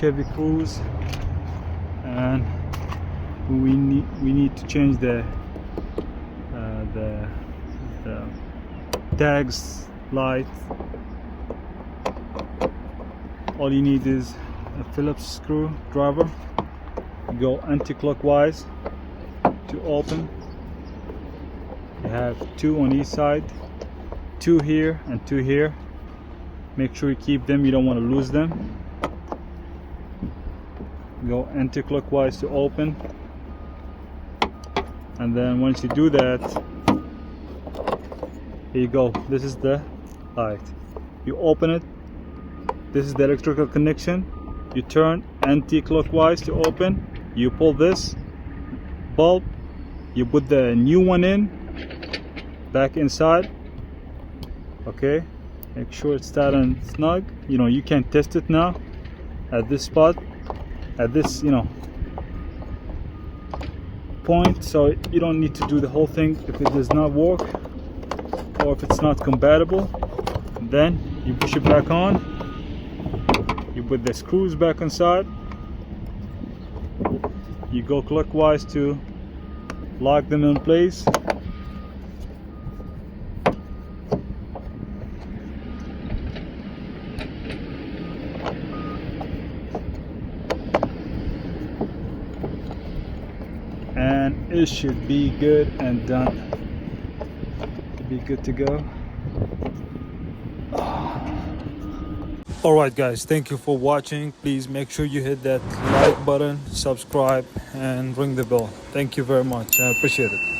Chevy Cruze, and we need to change the tags light. All you need is a Phillips screwdriver. Go anti-clockwise to open. You have two on each side, two here and two here. Make sure you keep them, you don't want to lose them. Go anti-clockwise to open, and then once you do that, here you go. This is the light. You open it. This is the electrical connection. You turn anti-clockwise to open. You pull this bulb. You put the new one in, back inside. Okay, make sure it's tight and snug. You can test it now at this spot, at this point, so you don't need to do the whole thing. If it does not work or if it's not compatible, then you push it back on. You put the screws back inside. You go clockwise to lock them in place. And it should be good and done. Be good to go. Alright guys, thank you for watching. Please make sure you hit that like button, subscribe, and ring the bell. Thank you very much. I appreciate it.